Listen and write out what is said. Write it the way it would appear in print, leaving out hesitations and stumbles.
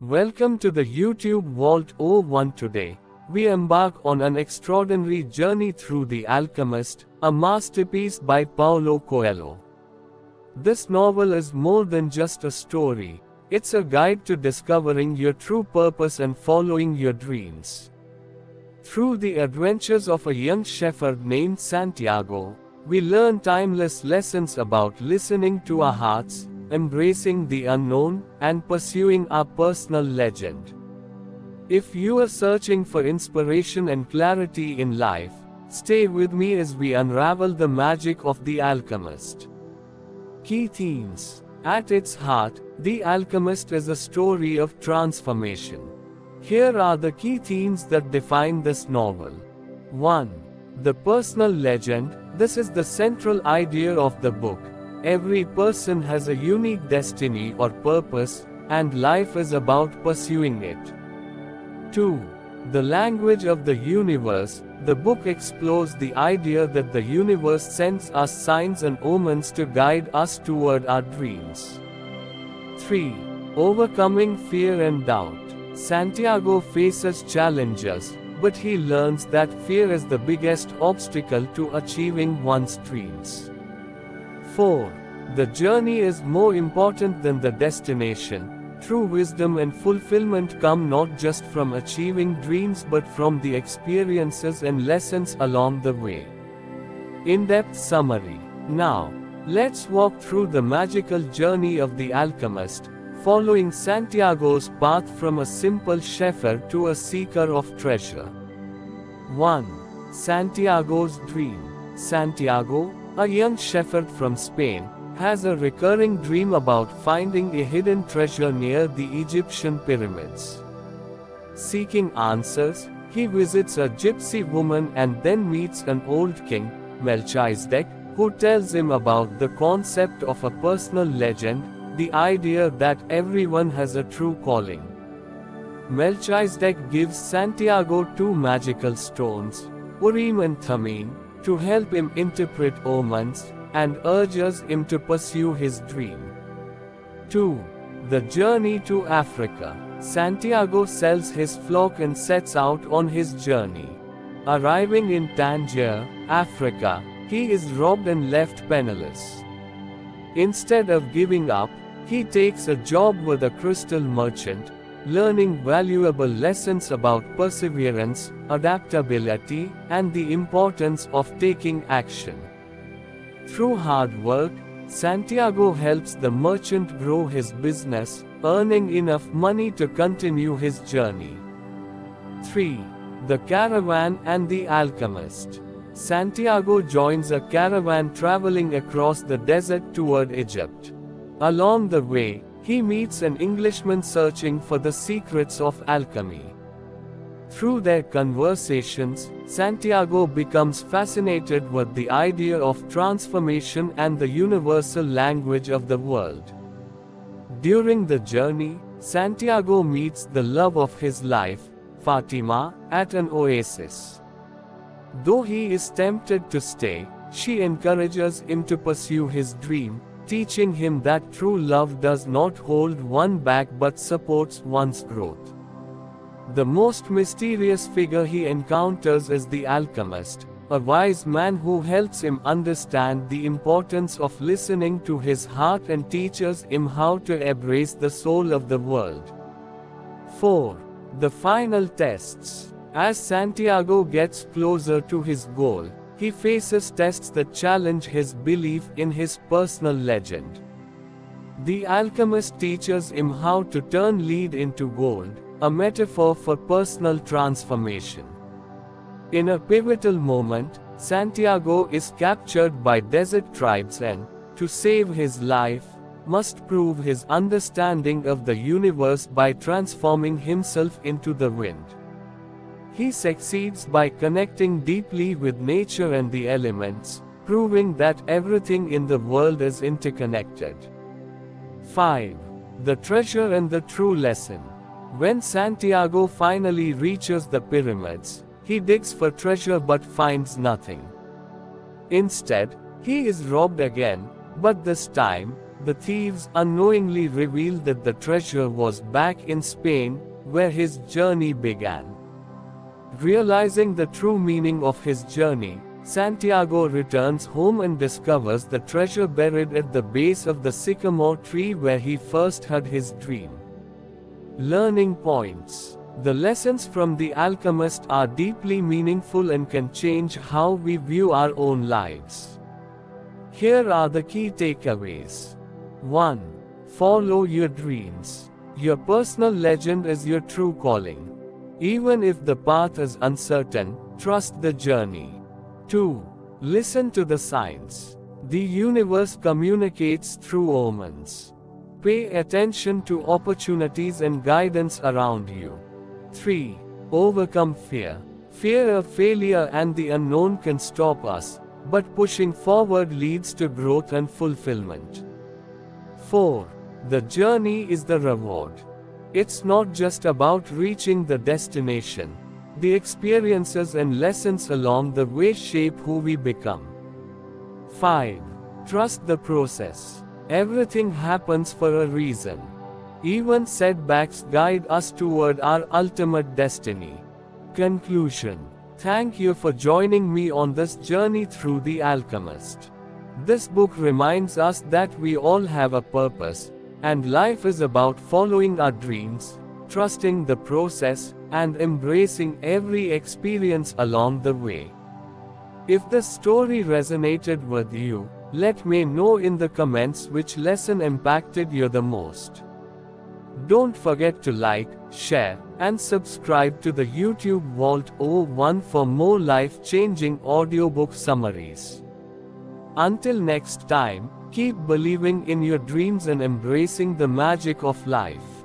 Welcome to the YouTube Vault O1. Today, we embark on an extraordinary journey through The Alchemist, a masterpiece by Paulo Coelho. This novel is more than just a story, it's a guide to discovering your true purpose and following your dreams. Through the adventures of a young shepherd named Santiago, we learn timeless lessons about listening to our hearts, embracing the unknown, and pursuing our personal legend. If you are searching for inspiration and clarity in life, stay with me as we unravel the magic of The Alchemist. Key themes. At its heart, The Alchemist is a story of transformation. Here are the key themes that define this novel. 1. The personal legend. This is the central idea of the book. Every person has a unique destiny or purpose, and life is about pursuing it. 2. The language of the universe. The book explores the idea that the universe sends us signs and omens to guide us toward our dreams. 3. Overcoming fear and doubt. Santiago faces challenges, but he learns that fear is the biggest obstacle to achieving one's dreams. 4. The journey is more important than the destination. True wisdom and fulfillment come not just from achieving dreams but from the experiences and lessons along the way. In-depth summary. Now, let's walk through the magical journey of The Alchemist, following Santiago's path from a simple shepherd to a seeker of treasure. 1. Santiago's dream. Santiago, a young shepherd from Spain, has a recurring dream about finding a hidden treasure near the Egyptian pyramids. Seeking answers, he visits a gypsy woman and then meets an old king, Melchizedek, who tells him about the concept of a personal legend, the idea that everyone has a true calling. Melchizedek gives Santiago two magical stones, Urim and Thummim, to help him interpret omens, and urges him to pursue his dream. 2. The journey to Africa. Santiago sells his flock and sets out on his journey. Arriving in Tangier, Africa, he is robbed and left penniless. Instead of giving up, he takes a job with a crystal merchant, learning valuable lessons about perseverance, adaptability, and the importance of taking action. Through hard work, Santiago helps the merchant grow his business, earning enough money to continue his journey. 3. The caravan and the alchemist. Santiago joins a caravan traveling across the desert toward Egypt. Along the way, he meets an Englishman searching for the secrets of alchemy. Through their conversations, Santiago becomes fascinated with the idea of transformation and the universal language of the world. During the journey, Santiago meets the love of his life, Fatima, at an oasis. Though he is tempted to stay, she encourages him to pursue his dream, teaching him that true love does not hold one back but supports one's growth. The most mysterious figure he encounters is the alchemist, a wise man who helps him understand the importance of listening to his heart and teaches him how to embrace the soul of the world. 4. The final tests. As Santiago gets closer to his goal, he faces tests that challenge his belief in his personal legend. The alchemist teaches him how to turn lead into gold, a metaphor for personal transformation. In a pivotal moment, Santiago is captured by desert tribes and, to save his life, must prove his understanding of the universe by transforming himself into the wind. He succeeds by connecting deeply with nature and the elements, proving that everything in the world is interconnected. 5. The treasure and the true lesson. When Santiago finally reaches the pyramids, he digs for treasure but finds nothing. Instead, he is robbed again, but this time, The thieves unknowingly revealed that the treasure was back in Spain, where his journey began. Realizing the true meaning of his journey, Santiago returns home and discovers the treasure buried at the base of the sycamore tree where he first had his dream. Learning points. The lessons from The Alchemist are deeply meaningful and can change how we view our own lives. Here are the key takeaways. 1. Follow your dreams. Your personal legend is your true calling. Even if the path is uncertain, trust the journey. 2. Listen to the signs. The universe communicates through omens. Pay attention to opportunities and guidance around you. 3. Overcome fear. Fear of failure and the unknown can stop us, but pushing forward leads to growth and fulfillment. 4. The journey is the reward. It's not just about reaching the destination. The experiences and lessons along the way shape who we become. 5. Trust the process. Everything happens for a reason. Even setbacks guide us toward our ultimate destiny. Conclusion. Thank you for joining me on this journey through The Alchemist. This book reminds us that we all have a purpose, and life is about following our dreams, trusting the process, and embracing every experience along the way. If the story resonated with you, let me know in the comments which lesson impacted you the most. Don't forget to like, share, and subscribe to the YouTube Vault 01 for more life-changing audiobook summaries. Until next time, keep believing in your dreams and embracing the magic of life.